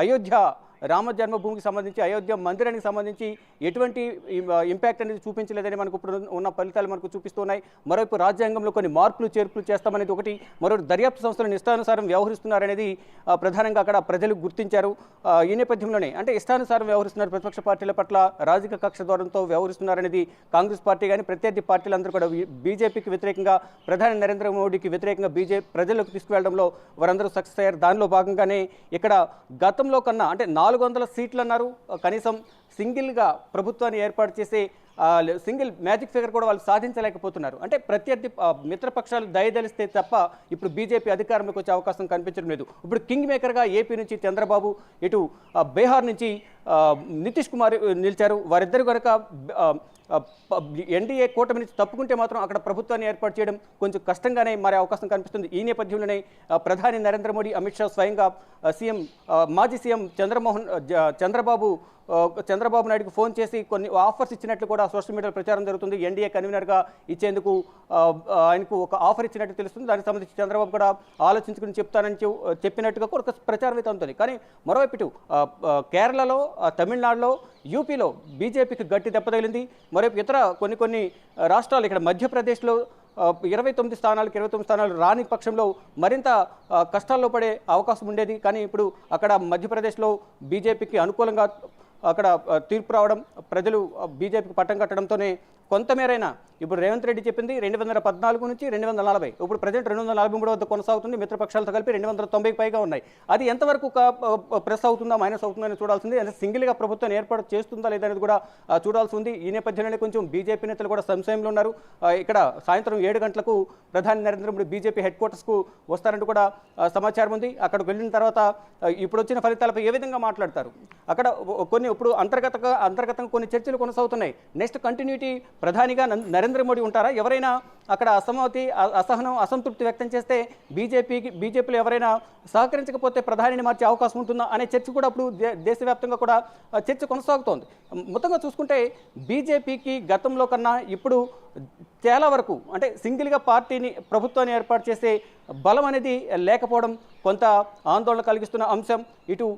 అయోధ్య రామ జన్మభూమికి సంబంధించి అయోధ్య మందిరానికి సంబంధించి ఎటువంటి ఇంపాక్ట్ అనేది చూపించలేదని మనకు ఇప్పుడు ఉన్న ఫలితాలు మనకు చూపిస్తున్నాయి. మరోవైపు రాజ్యాంగంలో కొన్ని మార్పులు చేర్పులు చేస్తామనేది ఒకటి, మరొకటి దర్యాప్తు సంస్థలు ఇష్టానుసారం వ్యవహరిస్తున్నారనేది ప్రధానంగా అక్కడ ప్రజలు గుర్తించారు. ఈ నేపథ్యంలోనే అంటే ఇష్టానుసారం వ్యవహరిస్తున్నారు, ప్రతిపక్ష పార్టీల పట్ల రాజకీయ కక్ష ధోరణితో వ్యవహరిస్తున్నారనేది కాంగ్రెస్ పార్టీ కానీ ప్రత్యర్థి పార్టీలందరూ కూడా బీజేపీకి వ్యతిరేకంగా, ప్రధాని నరేంద్ర మోడీకి వ్యతిరేకంగా ప్రజలకు తీసుకువెళ్లడంలో వారందరూ సక్సెస్ అయ్యారు. దానిలో భాగంగానే ఇక్కడ గతంలో కన్నా అంటే 400 సీట్లు అన్నారు, కనీసం సింగిల్గా ప్రభుత్వాన్ని ఏర్పాటు చేసే సింగిల్ మ్యాజిక్ ఫిగర్ కూడా వాళ్ళు సాధించలేకపోతున్నారు. అంటే ప్రత్యర్థి మిత్రపక్షాలు దయదలిస్తే తప్ప ఇప్పుడు బీజేపీ అధికారంలోకి వచ్చే అవకాశం కనిపించడం లేదు. ఇప్పుడు కింగ్ మేకర్గా ఏపీ నుంచి చంద్రబాబు, ఇటు బీహార్ నుంచి నితీష్ కుమార్ నిలిచారు. వారిద్దరు కనుక ఎన్డీఏ కూటమి నుంచి తప్పుకుంటే మాత్రం అక్కడ ప్రభుత్వాన్ని ఏర్పాటు చేయడం కొంచెం కష్టంగానే మారే అవకాశం కనిపిస్తుంది. ఈ నేపథ్యంలోనే ప్రధాని నరేంద్ర మోడీ, అమిత్ షా స్వయంగా మాజీ సీఎం చంద్రబాబు నాయుడుకి ఫోన్ చేసి కొన్ని ఆఫర్స్ ఇచ్చినట్లు కూడా సోషల్ మీడియాలో ప్రచారం జరుగుతుంది. ఎన్డీఏ కన్వీనర్గా ఇచ్చేందుకు ఆయనకు ఒక ఆఫర్ ఇచ్చినట్టు తెలుస్తుంది. దానికి సంబంధించి చంద్రబాబు కూడా ఆలోచించుకుని చెప్తానని చెప్పినట్టుగా కూడా ఒక ప్రచారం అయితే ఉంటుంది. కానీ మరోవైపు ఇటు కేరళలో, తమిళనాడులో, యూపీలో బీజేపీకి గట్టి దెబ్బ తగిలింది. మరోవైపు ఇతర కొన్ని రాష్ట్రాలు, ఇక్కడ మధ్యప్రదేశ్లో 29 స్థానాలు రాని పక్షంలో మరింత కష్టాల్లో పడే అవకాశం ఉండేది. కానీ ఇప్పుడు అక్కడ మధ్యప్రదేశ్లో బీజేపీకి అనుకూలంగా అక్కడ తీర్పు రావడం, ప్రజలు బీజేపీకి పట్టం కట్టడంతోనే కొంతమేరైనా ఇప్పుడు రేవంత్ రెడ్డి చెప్పింది 214 నుంచి 240, ఇప్పుడు ప్రజెంట్ 243 వద్ద కొనసాగుతుంది. మిత్రపక్షాలతో కలిపి 290కి పైగా ఉన్నాయి. అది ఎంతవరకు ప్రెస్ అవుతుందా, మైనస్ అవుతుందని చూడాల్సింది. అంటే సింగిల్గా ప్రభుత్వాన్ని ఏర్పాటు చేస్తుందా లేదా అనేది కూడా చూడాల్సి ఉంది. ఈ నేపథ్యంలోనే కొంచెం బీజేపీ నేతలు కూడా సంశయంలో ఉన్నారు. ఇక్కడ సాయంత్రం 7 గంటలకు ప్రధాని నరేంద్ర మోడీ బీజేపీ హెడ్ క్వార్టర్స్కు వస్తారంటూ కూడా సమాచారం ఉంది. అక్కడికి వెళ్ళిన తర్వాత ఇప్పుడు వచ్చిన ఫలితాలపై ఏ విధంగా మాట్లాడతారు, అక్కడ ఇప్పుడు అంతర్గతంగా కొన్ని చర్చలు కొనసాగుతున్నాయి. నెక్స్ట్ కంటిన్యూటీ ప్రధానిగా నరేంద్ర మోడీ ఉంటారా? ఎవరైనా అక్కడ అసహనం, అసంతృప్తి వ్యక్తం చేస్తే బీజేపీలో ఎవరైనా సహకరించకపోతే ప్రధానిని మార్చే అవకాశం ఉంటుందా అనే చర్చ కూడా ఇప్పుడు దేశవ్యాప్తంగా కూడా చర్చ కొనసాగుతోంది. మొత్తంగా చూసుకుంటే బీజేపీకి గతంలో కన్నా ఇప్పుడు చాలా వరకు అంటే సింగిల్గా ప్రభుత్వాన్ని ఏర్పాటు చేసే బలం అనేది లేకపోవడం కొంత ఆందోళన కలిగిస్తున్న అంశం. ఇటు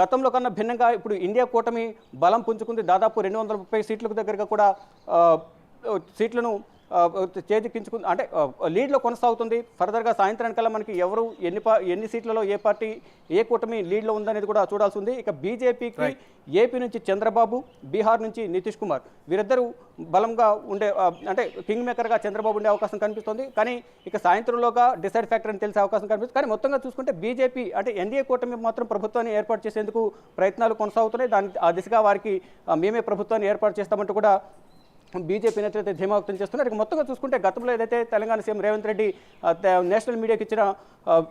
గతంలో కన్నా భిన్నంగా ఇప్పుడు ఇండియా కూటమి బలం పుంజుకుంది. దాదాపు 230 సీట్లకు దగ్గరగా కూడా సీట్లను చేజిక్కించుకుంది, అంటే లీడ్లో కొనసాగుతుంది. ఫర్దర్గా సాయంత్రానికల్లా మనకి ఎవరు ఎన్ని సీట్లలో ఏ కూటమి లీడ్లో ఉందనేది కూడా చూడాల్సి ఉంది. ఇక బీజేపీకి ఏపీ నుంచి చంద్రబాబు, బీహార్ నుంచి నితీష్ కుమార్ వీరిద్దరూ బలంగా ఉండే అంటే కింగ్ మేకర్గా చంద్రబాబు ఉండే అవకాశం కనిపిస్తుంది. కానీ ఇక సాయంత్రంలోగా డిసైడ్ ఫ్యాక్టర్ అని తెలిసే అవకాశం కనిపిస్తుంది. కానీ మొత్తంగా చూసుకుంటే బీజేపీ అంటే ఎన్డీఏ కూటమి మాత్రం ప్రభుత్వాన్ని ఏర్పాటు చేసేందుకు ప్రయత్నాలు కొనసాగుతున్నాయి. ఆ దిశగా వారికి మేమే ప్రభుత్వాన్ని ఏర్పాటు చేస్తామంటూ కూడా బీజేపీ నేతలైతే ధీమా వ్యక్తం చేస్తున్నారు. ఇక మొత్తంగా చూసుకుంటే గతంలో ఏదైతే తెలంగాణ సీఎం రేవంత్ రెడ్డి నేషనల్ మీడియాకి ఇచ్చిన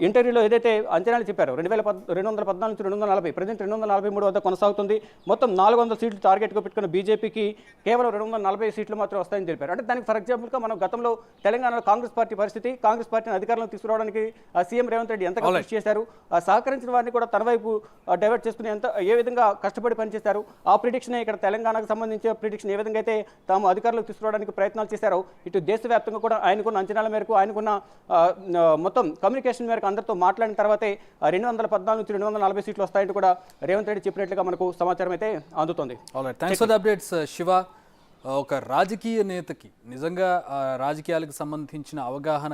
ఇంటర్వ్యూలో ఏదైతే అంచనాలు చెప్పారో 214 నుంచి 240, ప్రజెంట్ 243 వద్ద కొనసాగుతుంది. మొత్తం 400 సీట్లు టార్గెట్గా పెట్టుకున్న బీజేపీకి కేవలం 240 సీట్లు మాత్రం వస్తాయని తెలిపారు. అంటే దానికి ఫర్ ఎగ్జాంపుల్గా మనం గతంలో తెలంగాణలో కాంగ్రెస్ పార్టీ పరిస్థితి, కాంగ్రెస్ పార్టీని అధికారంలోకి తీసుకురావడానికి సీఎం రేవంత్ రెడ్డి ఎంతగా కృషి చేశారు, సహకరించిన వారిని కూడా తన వైపు డైవర్ట్ చేసుకుని ఏ విధంగా కష్టపడి పనిచేశారు, ఆ ప్రిడిక్షన్ ఇక్కడ తెలంగాణకు సంబంధించిన ప్రిడిక్షన్ ఏ విధంగా అయితే తాము అధికారులకు తీసుకురావడానికి ప్రయత్నాలు చేశారో, ఇటు దేశవ్యాప్తంగా కూడా ఆయనకున్న అంచనాల మేరకు, ఆయనకున్న మొత్తం కమ్యూనికేషన్ మేరకు అందరితో మాట్లాడిన తర్వాతే 214 నుంచి 240 సీట్లు వస్తాయంటూ కూడా రేవంత్ రెడ్డి చెప్పినట్లుగా మనకు సమాచారం అయితే అందుతోంది. Thanks for the updates Shiva. ఒక రాజకీయ నేతకి నిజంగా రాజకీయాలకు సంబంధించిన అవగాహన